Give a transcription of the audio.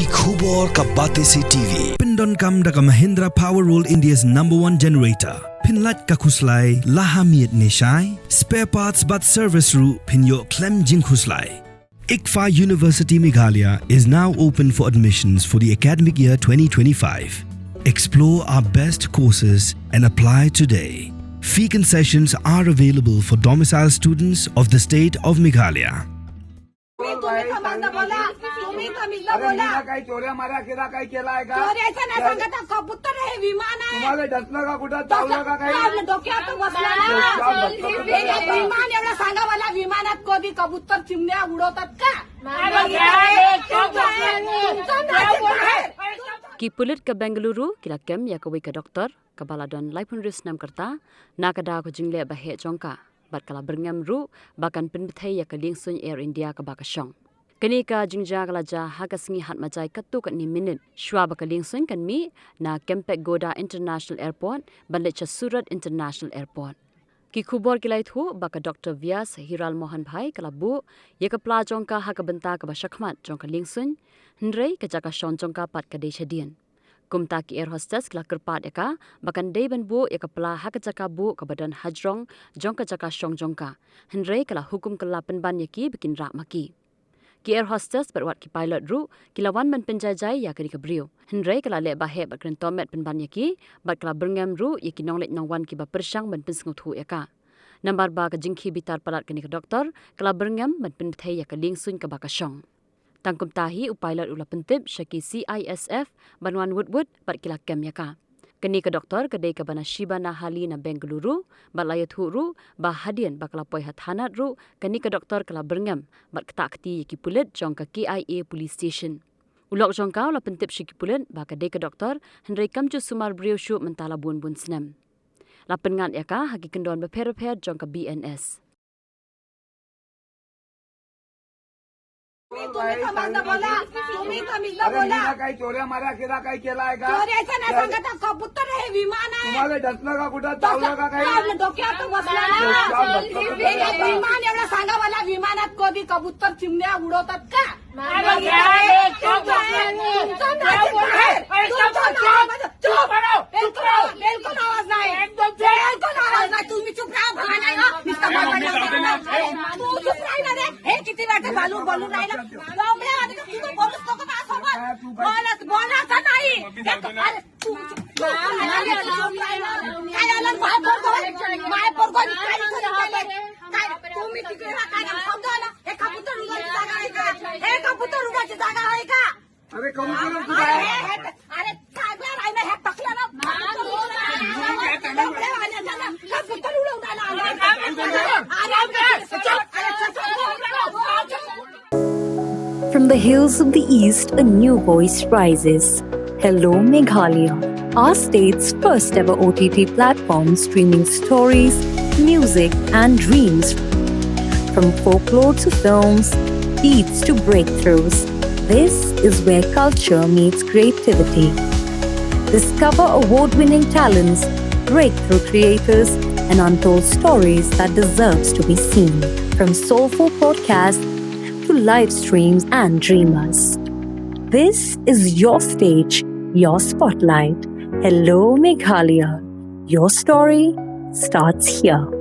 Ki khubor ka bate se TV. Pindon kam da ka Mahindra Powerroll India's #1 generator. Pinlat ka khuslai lahamiet neshai. Spare parts but service ru pinyo klem jing khuslai. ICFA University Meghalaya is now open for admissions for the academic year 2025. Explore our best courses and apply today. Fee concessions are available for domicile students of the state of Meghalaya. काही चोऱ्या माऱ्या केला काही केलाय का चोऱ्याचं नाही सांगत कबूतर हे विमान आहे तुम्हाला डसलं का कुठं चावलं का काही डोक्यात बसला विमान एवढं सांगा मला विमानात कधी कबूतर चिमण्या उडवतात का Ki pulit ke Bengaluru kila kem ya kawi ke doktor kepala don laipun ris nam kerta na kada ko jingle bahe jongka bat kala Byrngem ru bakan Pynbthei ya ke Liengsuiñ Air India ke bakashong kini ka jingja kala ja hakasingi hat majai katu kat ni minit shwa baka Liengsuiñ kan mi na Kempek Goda International Airport banle cha Surat International Airport ki khubor kilai thu baka Doktor Vyas Hiral Mohan Bhai kala bu ya ke pla jongka ha ke benta ke bashakmat jongka Liengsuiñ Hendrei ke jaka shon jongka pat ke deshadian kumta ki air hostess kala kerpat eka bakan dei ban bu ya ke pla ha ke jaka bu ke badan hajrong jongka jaka shong jongka Hendrei kala hukum kala penban yaki bikin rak maki ki air hostess berwat ki pilot ru kilawan man penjajai ya ke dikabrio Hendrei kala le bahe bakren tomet penban yaki bat kala Byrngem ru yaki nonglet nongwan ki ba persyang ban pensngut eka nambar ba ke jingki bitar palat ke doktor kala Byrngem man Pynbthei ya ke Liengsuiñ ke bakashong tangkum tahi upilot ula pentip syaki CISF banwan woodwood bat kila kem yaka keni ke doktor kedai ke bana Shiba Nahali na Bengaluru balayat huru ba hadian bakala poi hathanat ru keni ke doktor kala Byrngem bat ketakti yaki pulit jong ke KIA police station ulok jong ka ula pentip syaki pulit ba kedai ke doktor Hendrei kamju sumar brio shu mentala bun senam lapen ngat yaka haki kendon beper jong ke BNS काही चोऱ्या माऱ्या केला काही केलाय का चोऱ्याचं नाही सांगत कबूतर हे विमान आहे तुम्हाला डसलं का कुठं चावलं का काही डोक्यात बसला विमान एवढं सांगा मला विमानात कधी कबूतर चिमण्या उडवतात का बिलकुल आवाज नाही तुम्ही चुप राहा हे किती वाटत बोलून राहिला बोलायचं नाही तुम्ही तिकडे समजा हे कबूतर उडायची जागा आहे का अरे कबूतर अरे काय राहिलं हे टाकलं ना कबूतर From the hills of the east, a new voice rises. Hello Meghalaya, our state's first ever OTT platform streaming stories, music and dreams. From folklore to films, beats to breakthroughs, this is where culture meets creativity. Discover award-winning talents, breakthrough creators, and untold stories that deserves to be seen. From soulful podcasts to live streams and dreamers. This is your stage, your spotlight. Hello Meghalaya. Your story starts here.